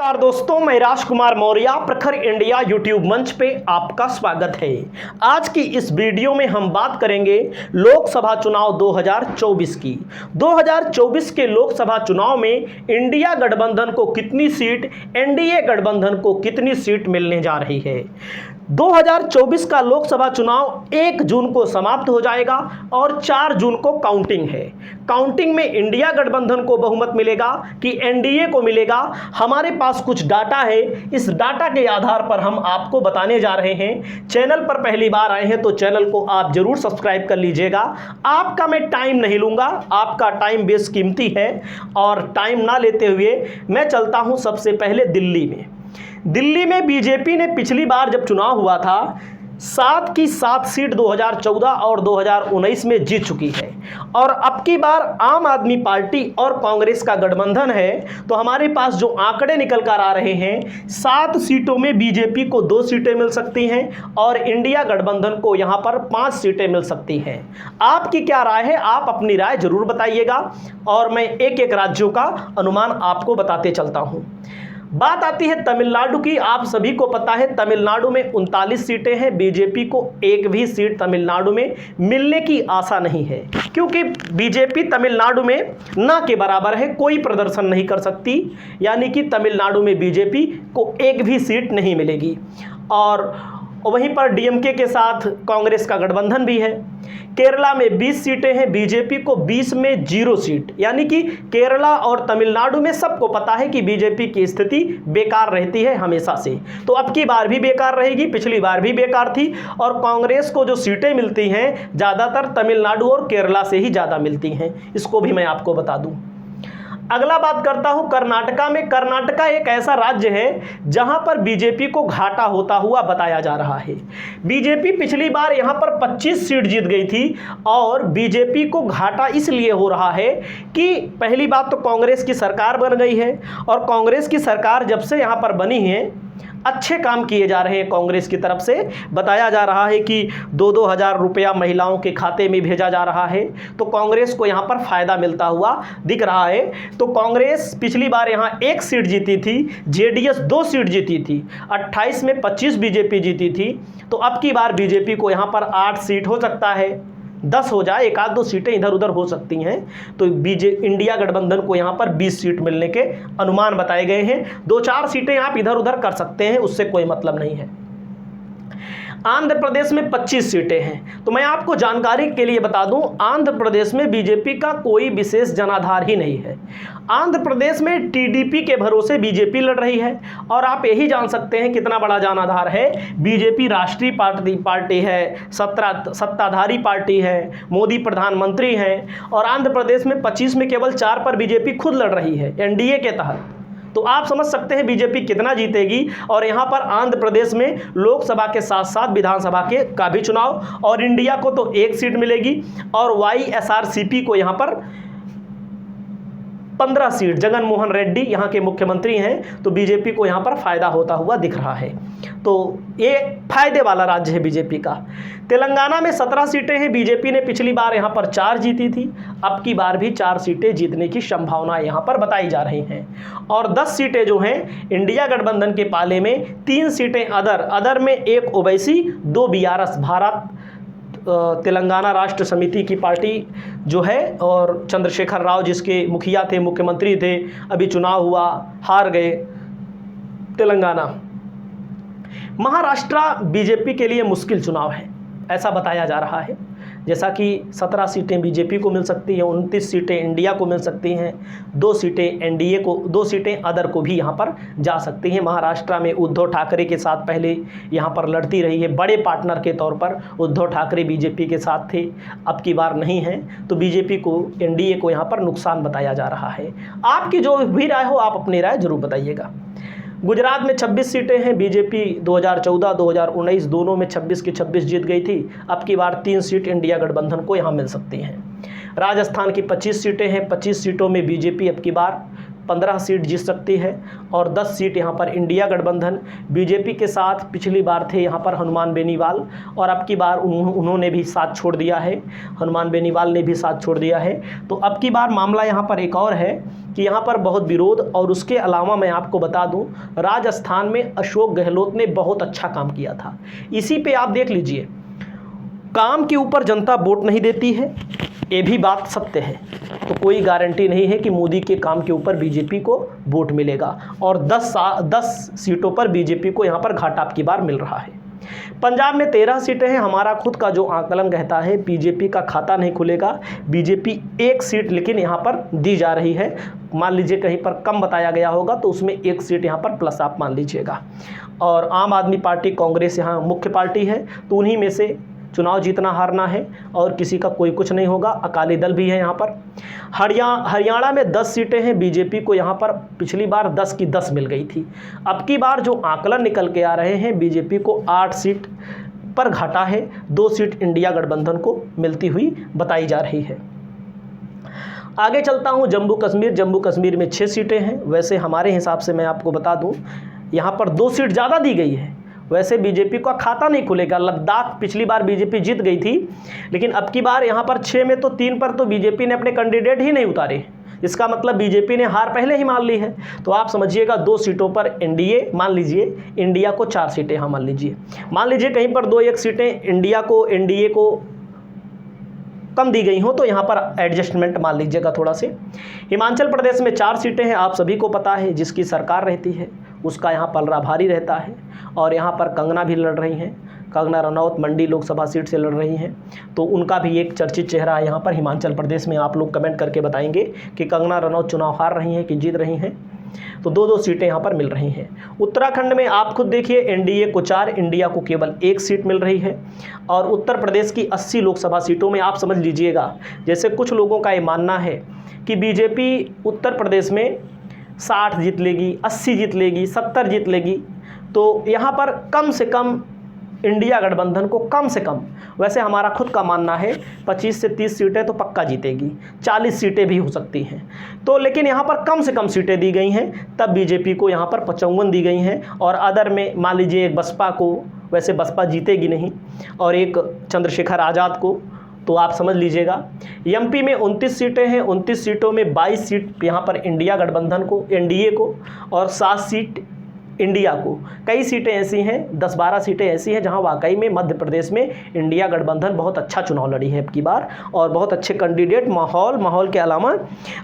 नमस्कार दोस्तों, मैं राजकुमार मौर्य प्रखर इंडिया यूट्यूब मंच पे आपका स्वागत है। आज की इस वीडियो में हम बात करेंगे लोकसभा चुनाव 2024 की। 2024 के लोकसभा चुनाव में इंडिया गठबंधन को कितनी सीट, एनडीए गठबंधन को कितनी सीट मिलने जा रही है। 2024 का लोकसभा चुनाव 1 जून को समाप्त हो जाएगा और 4 जून को काउंटिंग है। काउंटिंग में इंडिया गठबंधन को बहुमत मिलेगा कि एनडीए को मिलेगा, हमारे पास कुछ डाटा है। इस डाटा के आधार पर हम आपको बताने जा रहे हैं। चैनल पर पहली बार आए हैं तो चैनल को आप जरूर सब्सक्राइब कर लीजिएगा। आपका मैं टाइम नहीं लूंगा, आपका टाइम बेशकीमती है और टाइम ना लेते हुए मैं चलता हूं सबसे पहले दिल्ली में। दिल्ली में बीजेपी ने पिछली बार जब चुनाव हुआ था 7 की 7 सीट 2014 और 2019 में जीत चुकी है और अब की बार आम आदमी पार्टी और कांग्रेस का गठबंधन है। तो हमारे पास जो आंकड़े निकल कर आ रहे हैं, 7 सीटों में बीजेपी को 2 सीटें मिल सकती हैं और इंडिया गठबंधन को यहां पर 5 सीटें मिल सकती हैं। आपकी क्या राय है, आप अपनी राय जरूर बताइएगा और मैं एक एक राज्यों का अनुमान आपको बताते चलता हूं। बात आती है तमिलनाडु की। आप सभी को पता है तमिलनाडु में 39 सीटें हैं। बीजेपी को एक भी सीट तमिलनाडु में मिलने की आशा नहीं है क्योंकि बीजेपी तमिलनाडु में ना के बराबर है, कोई प्रदर्शन नहीं कर सकती। यानी कि तमिलनाडु में बीजेपी को एक भी सीट नहीं मिलेगी और वहीं पर डीएमके के साथ कांग्रेस का गठबंधन भी है। केरला में 20 सीटें हैं, बीजेपी को 20 में 0 सीट। यानी कि केरला और तमिलनाडु में सबको पता है कि बीजेपी की स्थिति बेकार रहती है हमेशा से। तो अब की बार भी बेकार रहेगी, पिछली बार भी बेकार थी और कांग्रेस को जो सीटें मिलती हैं ज़्यादातर तमिलनाडु और केरला से ही ज़्यादा मिलती हैं। इसको भी मैं आपको बता दूं। अगला बात करता हूं कर्नाटका में। कर्नाटका एक ऐसा राज्य है जहां पर बीजेपी को घाटा होता हुआ बताया जा रहा है। बीजेपी पिछली बार यहां पर 25 सीट जीत गई थी और बीजेपी को घाटा इसलिए हो रहा है कि पहली बात तो कांग्रेस की सरकार बन गई है और कांग्रेस की सरकार जब से यहां पर बनी है अच्छे काम किए जा रहे हैं। कांग्रेस की तरफ से बताया जा रहा है कि 2-2 हज़ार रुपया महिलाओं के खाते में भेजा जा रहा है, तो कांग्रेस को यहाँ पर फायदा मिलता हुआ दिख रहा है। तो कांग्रेस पिछली बार यहाँ 1 सीट जीती थी, जेडीएस 2 सीट जीती थी, 28 में 25 बीजेपी जीती थी। तो अब की बार बीजेपी को यहाँ पर 8 सीट हो सकता है, 10 हो जाए, 1-2 सीटें इधर उधर हो सकती हैं। तो इंडिया गठबंधन को यहाँ पर 20 सीट मिलने के अनुमान बताए गए हैं। 2-4 सीटें आप इधर उधर कर सकते हैं, उससे कोई मतलब नहीं है। आंध्र प्रदेश में 25 सीटें हैं। तो मैं आपको जानकारी के लिए बता दूं, आंध्र प्रदेश में बीजेपी का कोई विशेष जनाधार ही नहीं है। आंध्र प्रदेश में टीडीपी के भरोसे बीजेपी लड़ रही है और आप यही जान सकते हैं कितना बड़ा जनाधार है। बीजेपी राष्ट्रीय पार्टी है, सत्ताधारी पार्टी है, मोदी प्रधानमंत्री हैं और आंध्र प्रदेश में 25 में केवल 4 पर बीजेपी खुद लड़ रही है एनडीए के तहत। तो आप समझ सकते हैं बीजेपी कितना जीतेगी। और यहाँ पर आंध्र प्रदेश में लोकसभा के साथ साथ विधानसभा का भी चुनाव और इंडिया को तो 1 सीट मिलेगी और वाईएसआरसीपी को यहाँ पर 15 सीट। जगन मोहन रेड्डी यहाँ के मुख्यमंत्री हैं, तो बीजेपी को यहाँ पर फायदा होता हुआ दिख रहा है। तो ये फायदे वाला राज्य है बीजेपी का। तेलंगाना में 17 सीटें हैं। बीजेपी ने पिछली बार यहाँ पर 4 जीती थी, अब की बार भी 4 सीटें जीतने की संभावना यहाँ पर बताई जा रही हैं। और 10 सीटें जो हैं इंडिया गठबंधन के पाले में, 3 सीटें अदर में 1 ओवैसी, 2 बीआरएस भारत तेलंगाना राष्ट्र समिति की पार्टी जो है और चंद्रशेखर राव जिसके मुखिया थे, मुख्यमंत्री थे, अभी चुनाव हुआ, हार गए तेलंगाना। महाराष्ट्र बीजेपी के लिए मुश्किल चुनाव है ऐसा बताया जा रहा है। जैसा कि 17 सीटें बीजेपी को मिल सकती हैं, 29 सीटें इंडिया को मिल सकती हैं, 2 सीटें एनडीए को, 2 सीटें अदर को भी यहाँ पर जा सकती हैं। महाराष्ट्र में उद्धव ठाकरे के साथ पहले यहाँ पर लड़ती रही है, बड़े पार्टनर के तौर पर उद्धव ठाकरे बीजेपी के साथ थे, अब की बार नहीं है। तो बीजेपी को, एनडीए को यहाँ पर नुकसान बताया जा रहा है। आपकी जो भी राय हो आप अपनी राय जरूर बताइएगा। गुजरात में 26 सीटें हैं। बीजेपी 2014-2019 दोनों में 26 की 26 जीत गई थी, अब की बार 3 सीट इंडिया गठबंधन को यहाँ मिल सकती हैं। राजस्थान की 25 सीटें हैं, 25 सीटों में बीजेपी अब की बार 15 सीट जीत सकती है और 10 सीट यहाँ पर इंडिया गठबंधन बीजेपी के साथ पिछली बार थे यहाँ पर हनुमान बेनीवाल, और अब की बार उन्होंने भी साथ छोड़ दिया है, हनुमान बेनीवाल ने भी साथ छोड़ दिया है। तो अब की बार मामला यहाँ पर एक और है कि यहाँ पर बहुत विरोध, और उसके अलावा मैं आपको बता दूं राजस्थान में अशोक गहलोत ने बहुत अच्छा काम किया था। इसी पे आप देख लीजिए, काम के ऊपर जनता वोट नहीं देती है, ये भी बात सत्य है। तो कोई गारंटी नहीं है कि मोदी के काम के ऊपर बीजेपी को वोट मिलेगा, और 10 सीटों पर बीजेपी को यहाँ पर घाटा अब की बार मिल रहा है। पंजाब में 13 सीटें हैं। हमारा खुद का जो आकलन कहता है बीजेपी का खाता नहीं खुलेगा, बीजेपी 1 सीट लेकिन यहाँ पर दी जा रही है। मान लीजिए कहीं पर कम बताया गया होगा तो उसमें 1 सीट यहाँ पर प्लस आप मान लीजिएगा। और आम आदमी पार्टी, कांग्रेस यहाँ मुख्य पार्टी है, तो उन्हीं में से चुनाव जीतना हारना है और किसी का कोई कुछ नहीं होगा। अकाली दल भी है यहाँ पर। हरियाणा में 10 सीटें हैं। बीजेपी को यहाँ पर पिछली बार 10 की 10 मिल गई थी। अब की बार जो आकलन निकल के आ रहे हैं, बीजेपी को 8 सीट पर घाटा है, 2 सीट इंडिया गठबंधन को मिलती हुई बताई जा रही है। आगे चलता हूँ जम्मू कश्मीर। जम्मू कश्मीर में 6 सीटें हैं। वैसे हमारे हिसाब से मैं आपको बता दूँ यहाँ पर 2 सीट ज़्यादा दी गई है। वैसे बीजेपी का खाता नहीं खुलेगा। लद्दाख पिछली बार बीजेपी जीत गई थी, लेकिन अब की बार यहाँ पर 6 में तो 3 पर तो बीजेपी ने अपने कैंडिडेट ही नहीं उतारे। इसका मतलब बीजेपी ने हार पहले ही मान ली है। तो आप समझिएगा 2 सीटों पर एनडीए, मान लीजिए इंडिया को 4 सीटें, हाँ मान लीजिए कहीं पर 2-1 सीटें एनडीए को कम दी गई हो तो यहाँ पर एडजस्टमेंट मान लीजिएगा थोड़ा से। हिमाचल प्रदेश में 4 सीटें हैं। आप सभी को पता है जिसकी सरकार रहती है उसका यहाँ पलड़ा भारी रहता है, और यहाँ पर कंगना भी लड़ रही हैं। कंगना रनौत मंडी लोकसभा सीट से लड़ रही हैं, तो उनका भी एक चर्चित चेहरा है यहाँ पर हिमाचल प्रदेश में। आप लोग कमेंट करके बताएंगे कि कंगना रनौत चुनाव हार रही हैं कि जीत रही हैं। तो 2-2 सीटें यहाँ पर मिल रही हैं। उत्तराखंड में आप खुद देखिए, एनडीए को 4, इंडिया को केवल 1 सीट मिल रही है। और उत्तर प्रदेश की 80 लोकसभा सीटों में आप समझ लीजिएगा, जैसे कुछ लोगों का ये मानना है कि बीजेपी उत्तर प्रदेश में 60 जीत लेगी, 80 जीत लेगी, 70 जीत लेगी, तो यहाँ पर कम से कम इंडिया गठबंधन को कम से कम, वैसे हमारा खुद का मानना है 25 से 30 सीटें तो पक्का जीतेगी, 40 सीटें भी हो सकती हैं। तो लेकिन यहाँ पर कम से कम सीटें दी गई हैं, तब बीजेपी को यहाँ पर 55 दी गई हैं। और अदर में मान लीजिए एक बसपा को, वैसे बसपा जीतेगी नहीं, और एक चंद्रशेखर आज़ाद को, तो आप समझ लीजिएगा। एमपी में 29 सीटें हैं। 29 सीटों में 22 सीट यहाँ पर इंडिया गठबंधन को, एनडीए को, और 7 सीट इंडिया को। कई सीटें ऐसी हैं, 10-12 सीटें ऐसी हैं जहां वाकई में मध्य प्रदेश में इंडिया गठबंधन बहुत अच्छा चुनाव लड़ी है अब की बार, और बहुत अच्छे कैंडिडेट, माहौल के अलावा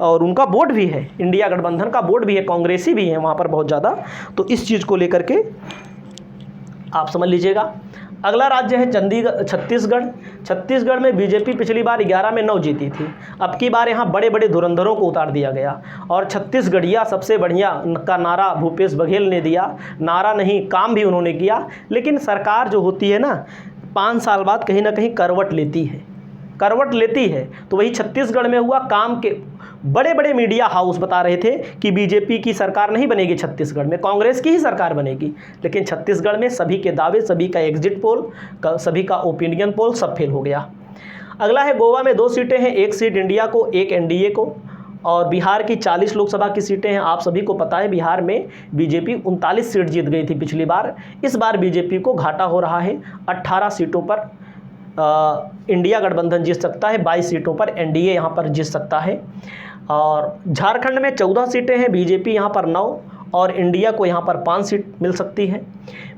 और उनका वोट भी है, इंडिया गठबंधन का वोट भी है, कांग्रेसी भी है वहां पर बहुत ज़्यादा। तो इस चीज़ को लेकर के आप समझ लीजिएगा। अगला राज्य है छत्तीसगढ़। छत्तीसगढ़ में बीजेपी पिछली बार 11 में 9 जीती थी। अब की बार यहाँ बड़े बड़े धुरंधरों को उतार दिया गया, और छत्तीसगढ़िया सबसे बढ़िया का नारा भूपेश बघेल ने दिया। नारा नहीं, काम भी उन्होंने किया। लेकिन सरकार जो होती है ना, 5 साल बाद कहीं ना कहीं करवट लेती है। तो वही छत्तीसगढ़ में हुआ। काम के बड़े बड़े मीडिया हाउस बता रहे थे कि बीजेपी की सरकार नहीं बनेगी, छत्तीसगढ़ में कांग्रेस की ही सरकार बनेगी। लेकिन छत्तीसगढ़ में सभी के दावे, सभी का एग्जिट पोल, सभी का ओपिनियन पोल सब फेल हो गया। अगला है गोवा में 2 सीटें हैं, 1 सीट इंडिया को, 1 एनडीए को। और बिहार की 40 लोकसभा की सीटें हैं। आप सभी को पता है बिहार में बीजेपी 39 सीट जीत गई थी पिछली बार। इस बार बीजेपी को घाटा हो रहा है। 18 सीटों पर इंडिया गठबंधन जीत सकता है, 22 सीटों पर एनडीए यहाँ पर जीत सकता है। और झारखंड में 14 सीटें हैं, बीजेपी यहाँ पर 9, और इंडिया को यहाँ पर 5 सीट मिल सकती है।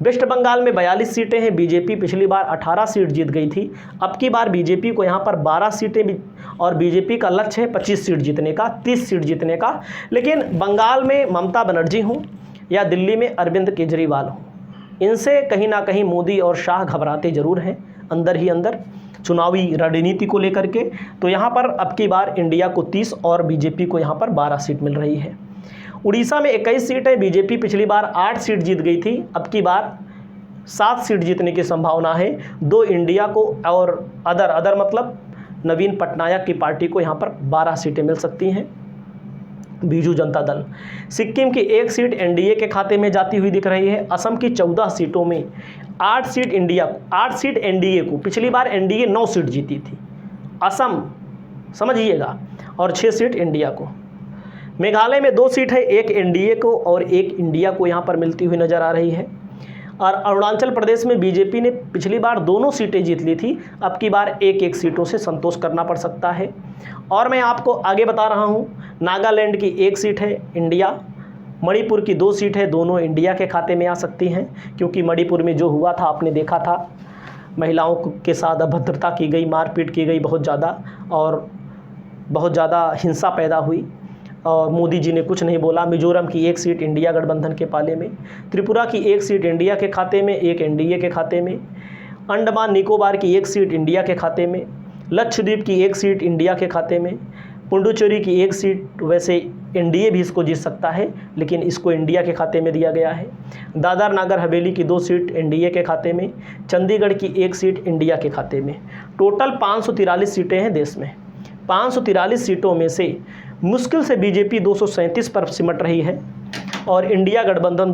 वेस्ट बंगाल में 42 सीटें हैं। बीजेपी पिछली बार 18 सीट जीत गई थी। अब की बार बीजेपी को यहाँ पर 12 सीटें भी, और बीजेपी का लक्ष्य है 25 सीट जीतने का, 30 सीट जीतने का। लेकिन बंगाल में ममता बनर्जी हों या दिल्ली में अरविंद केजरीवाल हों, इनसे कहीं ना कहीं मोदी और शाह घबराते जरूर हैं अंदर ही अंदर चुनावी रणनीति को लेकर के। तो यहाँ पर अब की बार इंडिया को 30 और बीजेपी को यहाँ पर 12 सीट मिल रही है। उड़ीसा में 21 सीट है। बीजेपी पिछली बार 8 सीट जीत गई थी, अब की बार 7 सीट जीतने की संभावना है। 2 इंडिया को, और अदर मतलब नवीन पटनायक की पार्टी को यहाँ पर 12 सीटें मिल सकती हैं। बीजू जनता दल, सिक्किम की 1 सीट एनडीए के खाते में जाती हुई दिख रही है। असम की 14 सीटों में 8 सीट इंडिया को, 8 सीट एनडीए को। पिछली बार एनडीए 9 सीट जीती थी, असम समझिएगा, और 6 सीट इंडिया को। मेघालय में 2 सीट है, एक एनडीए को और एक इंडिया को यहाँ पर मिलती हुई नजर आ रही है। और अरुणाचल प्रदेश में बीजेपी ने पिछली बार दोनों सीटें जीत ली थी, अब की बार एक एक सीटों से संतोष करना पड़ सकता है। और मैं आपको आगे बता रहा हूँ, नागालैंड की 1 सीट है इंडिया, मणिपुर की 2 सीट है, दोनों इंडिया के खाते में आ सकती हैं, क्योंकि मणिपुर में जो हुआ था आपने देखा था, महिलाओं के साथ अभद्रता की गई, मारपीट की गई बहुत ज़्यादा, और बहुत ज़्यादा हिंसा पैदा हुई और मोदी जी ने कुछ नहीं बोला। मिजोरम की 1 सीट इंडिया गठबंधन के पाले में, त्रिपुरा की 1 सीट इंडिया के खाते में, 1 एनडीए के खाते में, अंडमान निकोबार की 1 सीट इंडिया के खाते में, लक्षद्वीप की 1 सीट इंडिया के खाते में, पुडुचेरी की 1 सीट, वैसे एनडीए भी इसको जीत सकता है लेकिन इसको इंडिया के खाते में दिया गया है। दादर नागर हवेली की 2 सीट एनडीए के खाते में, चंडीगढ़ की 1 सीट इंडिया के खाते में। टोटल 543 सीटें हैं देश में। 543 सीटों में से मुश्किल से बीजेपी 237 पर सिमट रही है और इंडिया गठबंधन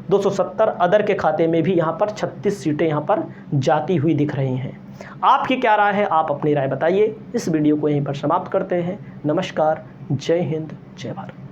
270 अदर के खाते में भी यहाँ पर 36 सीटें यहाँ पर जाती हुई दिख रही हैं। आपकी क्या राय है, आप अपनी राय बताइए। इस वीडियो को यहीं पर समाप्त करते हैं। नमस्कार, जय हिंद, जय भारत।